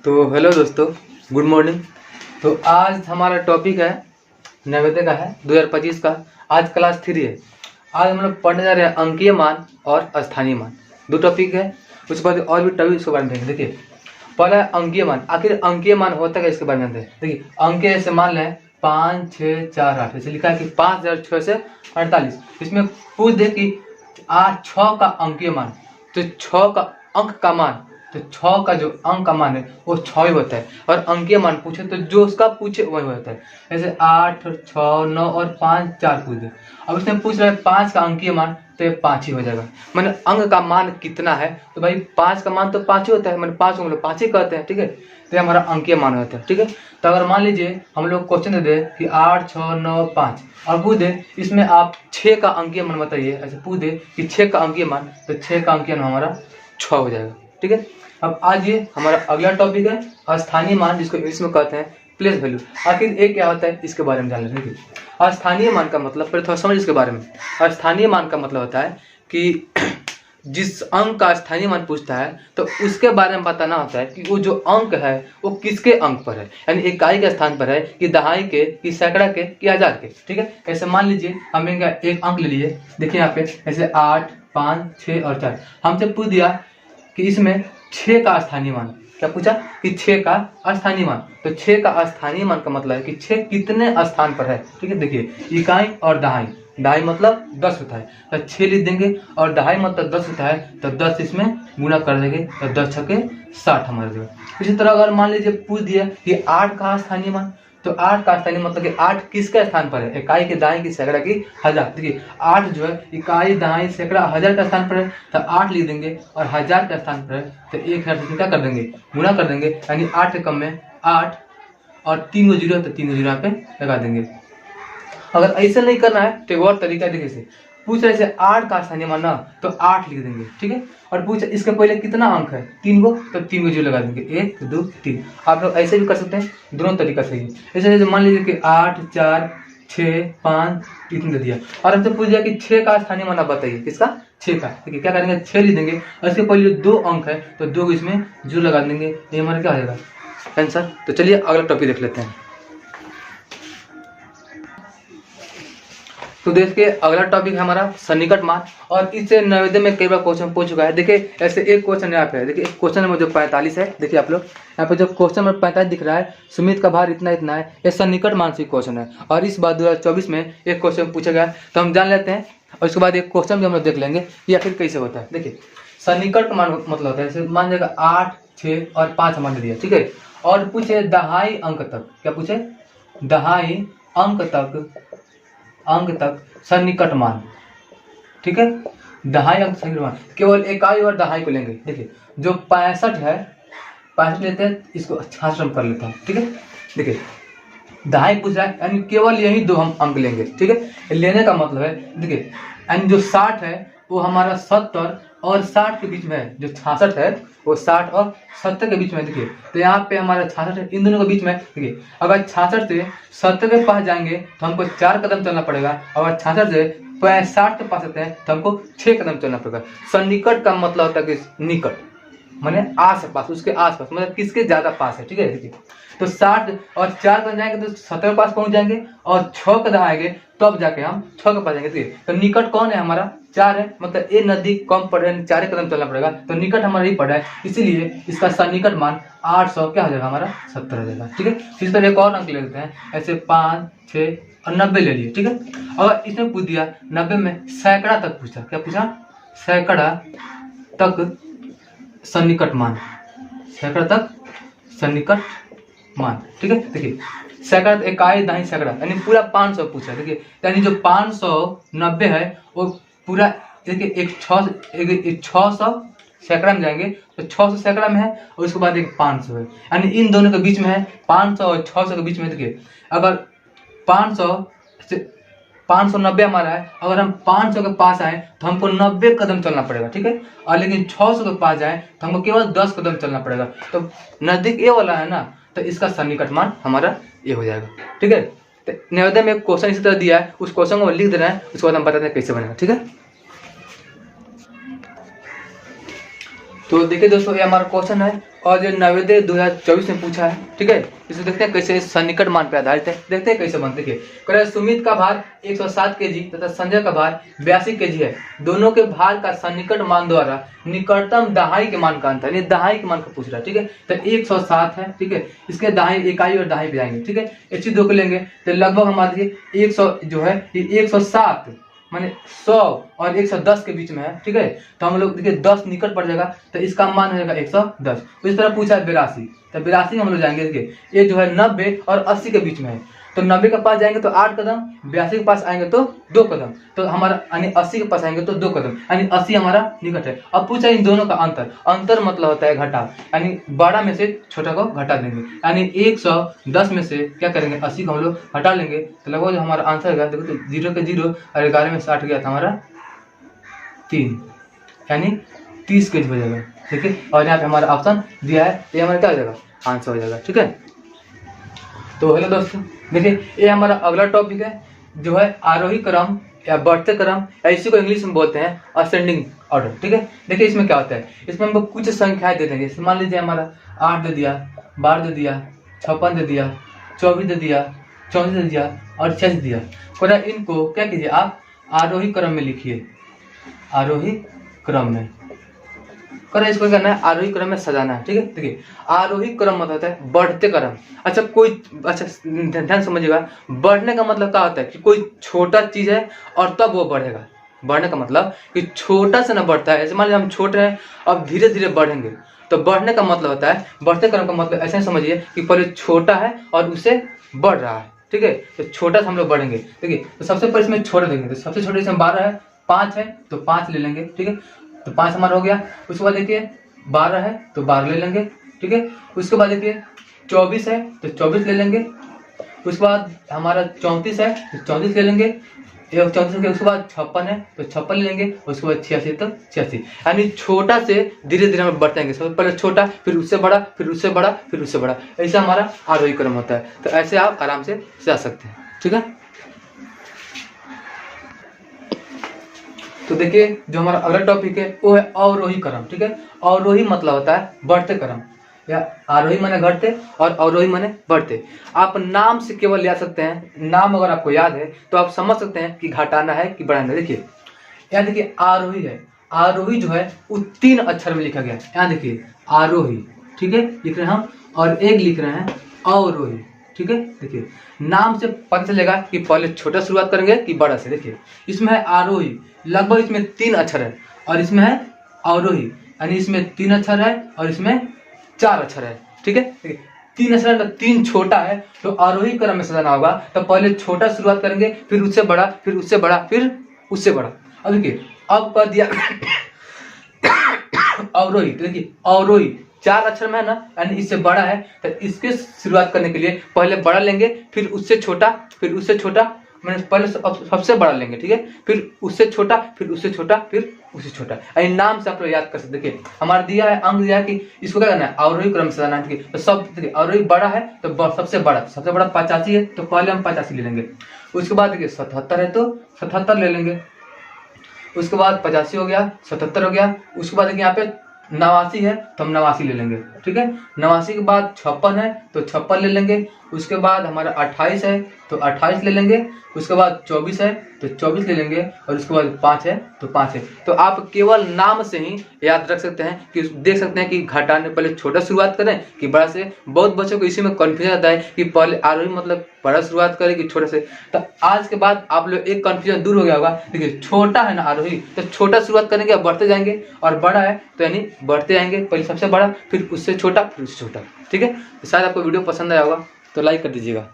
तो हेलो दोस्तों, good morning. तो आज हमारा टॉपिक है नवोदय का, है 2025 का। आज क्लास 3 है। आज हम लोग पढ़ने जा रहे हैं अंकीय मान और स्थानीय मान। दो टॉपिक है, उसके बाद और भी टॉपिक उसके बारे में देखेंगे। देखिए, पहला है अंकीय मान। आखिर अंकीय मान होता है इसके बारे में देखिए। अंक ऐसे मान लें 5, 6, 4, 8, ऐसे लिखा है कि 5006 से 48। इसमें पूछ दे कि 6 का अंकीय मान, तो 6 का अंक का मान, तो 6 का जो अंक का मान है वो 6 ही होता है। और अंकीय मान पूछे तो जो उसका पूछे वही होता है। जैसे 8, 6, 9 और 5, 4 पूछ दे। अब इसमें पूछ रहा है 5 का अंकीय मान, तो ये 5 ही हो जाएगा। मैंने अंक का मान कितना है, तो भाई 5 का मान तो 5 ही होता है। मैंने 5 को हम लोग 5 ही कहते हैं, ठीक है। तो ये हमारा अंकीय मान होता है, ठीक है। तो अगर मान लीजिए हम लोग क्वेश्चन दे दे कि 8, 6, 9, 5 और पूछ दे इसमें आप 6 का अंकीय मान बताइए, ऐसे पूछ दे कि 6 का अंकीय मान, तो 6 का अंकीय मान हमारा 6 हो जाएगा, ठीक है। अब आज ये हमारा अगला टॉपिक है स्थानीय मान, जिसको इंग्लिश में कहते हैं प्लेस वैल्यू। आखिर ये क्या होता है इसके बारे में जान लेते हैं। स्थानीय मान का मतलब पहले थोड़ा समझ इसके बारे में। स्थानीय मान का मतलब होता है कि जिस अंक का स्थानीय मान पूछता है तो उसके बारे में बताना होता है कि वो जो अंक है वो किसके अंक पर है, यानी इकाई के स्थान पर है कि दहाई के, कि सैकड़ा के, कि हजार के, ठीक है। ऐसे मान लीजिए हम एक अंक ले लिए, देखिए यहाँ पे ऐसे 8, 5, 6 और 4। हमसे पूछ दिया कि इसमें 6 का स्थानीय मान, क्या पूछा कि 6 का स्थानीय मान। तो 6 का स्थानीय मान का मतलब है कि 6 कितने स्थान पर है, ठीक है। देखिए, इकाई और दहाई, दहाई मतलब 10 होता है, तो 6 लिख देंगे, और दहाई मतलब 10 होता है, तो 10 इसमें गुना कर देंगे, तो 10 छके 60 हमारे देगा। इसी तरह अगर मान लीजिए पूछ दिया कि 8 का स्थानीय मान, तो 8 का स्थानीय मतलब कि 8 किसके स्थान पर है, इकाई के, दहाई की, सैकड़ा की, हजार। देखिए 8 जो है इकाई, दहाई, सैकड़ा, हजार का स्थान पर है, तो 8 लिख देंगे, और हजार का स्थान पर है तो 1000 से क्या कर देंगे, गुना कर देंगे, यानी 8 के कम में 8 और 3 गो जीरो, तो 3 गो जीरो यहाँ पे लगा देंगे। अगर ऐसे नहीं करना है तो एक और तरीका देखिए, से पूछ रहे 8 का स्थानीय मान ना, तो 8 लिख देंगे, ठीक है। और पूछ इसके पहले कितना अंक है, 3 गो, तो 3 गो जीरो लगा देंगे, 1, 2, 3। आप लोग ऐसे भी कर सकते हैं, दोनों तरीका सही है। ऐसे मान लीजिए कि 8, 4, 6, 5 इतने दे दिया, और हमसे पूछ दिया कि 6 का स्थानीय मान आप बताइए, किसका, 6 का। देखिए क्या करेंगे, 6 लिख देंगे, और इसके पहले 2 अंक है तो 2 इसमें जीरो लगा देंगे, ये हमारा क्या हो जाएगा, आंसर। तो चलिए अगला टॉपिक देख लेते हैं। तो देखिए अगला टॉपिक है हमारा सन्निकट मान, और इससे नवोदय में कई बार क्वेश्चन पूछ चुका है। देखिए ऐसे एक क्वेश्चन यहाँ पे है, देखिए क्वेश्चन नंबर जो 45 है, देखिए आप लोग यहाँ पे जो क्वेश्चन नंबर 45 दिख रहा है, सुमित का भार इतना इतना है, ये सन्निकट मान से क्वेश्चन है। और इस बार 2024 में एक क्वेश्चन पूछा गया, तो हम जान लेते हैं, और उसके बाद एक क्वेश्चन भी हम लोग देख लेंगे कि आखिर कैसे होता है। देखिए सन्निकट मान मतलब होता है, जैसे मान जाएगा 8, 6 और 5 मान दिया, ठीक है। और पूछे दहाई अंक तक, क्या पूछे, दहाई अंक तक सन्निकट मान, ठीक है। दहाई अंक सन्निकट मान, केवल इकाई और दहाई को लेंगे। देखिए जो 65 है, 65 लेते हैं, इसको 66 कर लेते हैं, ठीक है। देखिए दहाई पूछ रहा है, यानी केवल यही 2 हम अंक लेंगे, ठीक है। लेने का मतलब है, देखिए यानी जो 60 है वो हमारा 70 और 60 के बीच में है, जो 66 है वो 60 और 70 के बीच में। देखिए तो यहाँ पे हमारा 66 है, इन दोनों के बीच में। देखिए अगर 66 से 70 के पास जाएंगे तो हमको 4 कदम चलना पड़ेगा, अगर 66 से 65 के पास आते हैं तो हमको 6 कदम चलना पड़ेगा। सन्निकट का मतलब होता है कि निकट माने आस पास, उसके आसपास, मतलब किसके ज्यादा पास है, ठीक है। देखिए तो 60 और 4 कदम जाएंगे तो 70 के पास पहुंच जाएंगे, और 6 कदम आएंगे तब जाके हम 6 के पास जाएंगे। देखिए तो निकट कौन है हमारा, 4 है, मतलब ये नदी कम पड़ रहा है, 4 कदम चलना पड़ेगा, तो निकट हमारा ही पड़ रहा है, इसीलिए इसका सन्निकट मान 800 क्या हो जाएगा हमारा, 70 हो जाएगा, ठीक है। इस तरह एक और अंक ले लेते हैं, ऐसे 5, 6 और 90 ले लिए, ठीक है। अगर इसमें पूछ दिया 90 में सैकड़ा तक पूछा, क्या पूछा, सैकड़ा तक सन्निकट मान, सैकड़ा तक सन्निकट मान, ठीक है। देखिए सैकड़ा इकाई, दहाई, सैकड़ा, यानी पूरा 500 पूछा। देखिए यानी जो 590 है वो पूरा, देखिए एक 600 सैकड़ा में जाएंगे, तो 600 सैकड़ा में है, और उसके बाद एक 500 है, यानी इन दोनों के बीच में है, 500 और 600 के बीच में। देखिए अगर 590 हमारा है, अगर हम 500 के पास आए तो हमको 90 कदम चलना पड़ेगा, ठीक है। और लेकिन 600 के पास जाए तो हमको केवल 10 कदम चलना पड़ेगा, तो नजदीक ये वाला है ना, तो इसका सन्निकट मान हमारा ये हो जाएगा, ठीक है। तो नवोदय में क्वेश्चन इसी तरह दिया है, उस क्वेश्चन को लिख देना है, उसके बाद हम बताते हैं कैसे बनेगा, ठीक है। तो देखिए दोस्तों, ये हमारा क्वेश्चन है और ये नवोदय 2024 में पूछा है। ठीक है, इसे देखते हैं कैसे सन्निकट मान पे आधारित है। देखते हैं कैसे बनते। देखिए कह रहा है सुमित का भार 107 kg तथा संजय का भार 82 kg है। दोनों के भार का सन्निकट मान द्वारा निकटतम दहाई के मान का अंतर, ये दहाई के मान का पूछ रहा है। ठीक है, तो 107 है। ठीक है, इसके दाएं इकाई और दाएं पे जाएंगे। ठीक है, इस चीज दो को लेंगे तो लगभग हमारे देखिए 100 जो है ये 107 माने 100 और 110 के बीच में है। ठीक है, तो हम लोग देखिए 10 निकट पड़ जाएगा तो इसका मान हो जाएगा 110। इस तरह पूछा है 82, तो 82 में हम लोग जाएंगे। देखिए ये जो है 90 और 80 के बीच में है, तो 90 के पास जाएंगे तो 8 कदम, 82 के पास आएंगे तो 2 कदम, तो हमारा यानी 80 के पास आएंगे तो 2 कदम, यानी 80 हमारा निकट है। अब पूछा इन दोनों का अंतर, अंतर मतलब होता है घटा, यानी बड़ा में से छोटा को घटा देंगे, यानी 110 में से क्या करेंगे 80 को हम लोग हटा लेंगे, तो लगभग हमारा आंसर है देखो तो 0 के 0 और 11 में 60 गया था हमारा 3, यानी 30 kg हो जाएगा। ठीक है, और यहाँ पे हमारा ऑप्शन दिया है, ये हमारा क्या हो जाएगा आंसर हो जाएगा। ठीक है, तो हेलो दोस्तों, देखिए ये हमारा अगला टॉपिक है जो है आरोही क्रम या बढ़ते क्रम, या इसी को इंग्लिश में बोलते हैं असेंडिंग ऑर्डर। ठीक है, देखिए इसमें क्या होता है, इसमें हमको कुछ संख्याएं दे देंगे। मान लीजिए हमारा 8 दे दिया, 12 दे दिया, 56 दे दिया, 24 दे दिया, 34 दे दिया और 6 दे दिया। कोई इनको क्या कीजिए आप आरोही क्रम में लिखिए, आरोही क्रम में कर इसको करना है, आरोही क्रम में सजाना है। ठीक है, देखिए आरोही क्रम मतलब होता है बढ़ते क्रम। अच्छा ध्यान समझिएगा, बढ़ने का मतलब क्या होता है कि कोई छोटा चीज है और तब वो बढ़ेगा। बढ़ने का मतलब कि छोटा से ना बढ़ता है, ऐसे मान लीजिए हम छोटे हैं अब धीरे धीरे बढ़ेंगे, तो बढ़ने का मतलब होता है, बढ़ते क्रम का मतलब ऐसे समझिए कि पहले छोटा है और उससे बढ़ रहा है। ठीक है, तो छोटा से हम लोग बढ़ेंगे। देखिए तो सबसे पहले इसमें छोटा देंगे, तो सबसे छोटे इसमें 12 है, 5 है तो 5 ले लेंगे। ठीक है, तो 5 हमारा हो गया। उसके बाद देखिए 12 है तो 12 ले लेंगे। ठीक है, उसके बाद देखिए 24 है तो 24 ले लेंगे। उसके बाद हमारा 34 है तो 34 ले लेंगे। 34 के उसके बाद 56 है तो 56 ले लेंगे। उसके बाद 86 तो 86, यानी छोटा से धीरे धीरे हम बढ़ते हैं। सबसे पहले छोटा, फिर उससे बड़ा, फिर उससे बड़ा, फिर उससे बड़ा, ऐसा हमारा आरोही क्रम होता है। तो ऐसे आप आराम से जा सकते हैं। ठीक है, तो देखिए जो हमारा अगला टॉपिक है वो है अवरोही क्रम। ठीक है, अवरोही मतलब होता है बढ़ते क्रम, या आरोही माने घटते और अवरोही माने बढ़ते। आप नाम से केवल याद सकते हैं, नाम अगर आपको याद है तो आप समझ सकते हैं कि घटाना है कि बढ़ाना है। देखिए यहाँ देखिए आरोही है, आरोही जो है वो 3 अक्षर में लिखा गया है। यहाँ देखिए आरोही, ठीक है लिख रहे हैं हम, और एक लिख रहे हैं अवरोही। ठीक है, देखिए नाम से पता चलेगा कि पहले छोटा शुरुआत करेंगे कि बड़ा से। देखिए इसमें है आरोही, लगभग इसमें 3 अक्षर है, और इसमें है अवरोही, यानी इसमें 3 अक्षर है और इसमें 4 अक्षर है। ठीक है, देखिए 3 अक्षर है, 3 छोटा है, तो आरोही क्रम में सजाना होगा। तो पहले छोटा शुरुआत करेंगे, फिर उससे बड़ा, फिर उससे बड़ा, फिर उससे बड़ा। अब देखिए अब कर दिया अवरोही, तो देखिए अवरोही 4 अक्षर में है ना, यानी इससे बड़ा है, तो इसके शुरुआत करने के लिए पहले बड़ा लेंगे, फिर उससे छोटा, फिर उससे छोटा, मैंने पहले सबसे बड़ा लेंगे। ठीक है, फिर उससे छोटा, फिर उससे छोटा, फिर उससे छोटा, यानी नाम से आप लोग याद कर सकते। देखिए हमारा दिया है अंक दिया है कि इसको क्या करना है अवरोही क्रम से सजाना है। ठीक है, तो सब देखिए अवरोही बड़ा है तो सबसे बड़ा 85 है, तो पहले हम 85 ले लेंगे। उसके बाद देखिए 77 है तो 77 ले लेंगे। उसके बाद 85 हो गया, 77 हो गया। उसके बाद देखिए यहाँ पे 89 है तो हम 89 ले लेंगे। ठीक है, 89 के बाद 56 है तो 56 ले लेंगे। उसके बाद हमारा 28 है तो 28 ले लेंगे। उसके बाद 24 है तो 24 ले लेंगे, और उसके बाद 5 है तो 5 है। तो आप केवल नाम से ही याद रख सकते हैं कि देख सकते हैं कि घटाने पहले छोटा शुरुआत करें कि बड़ा से। बहुत बच्चों को इसी में कन्फ्यूजन आता है कि पहले आरोही मतलब बड़ा शुरुआत करें कि छोटे से। तो आज के बाद आप लोग एक कन्फ्यूजन दूर हो गया होगा। देखिए छोटा है ना आरोही, तो छोटा शुरुआत करेंगे अब बढ़ते जाएंगे, और बड़ा है तो यानी बढ़ते जाएंगे, पहले सबसे बड़ा, फिर उससे छोटा, फिर उससे छोटा। ठीक है, शायद आपको वीडियो पसंद आया होगा तो लाइक कर दीजिएगा।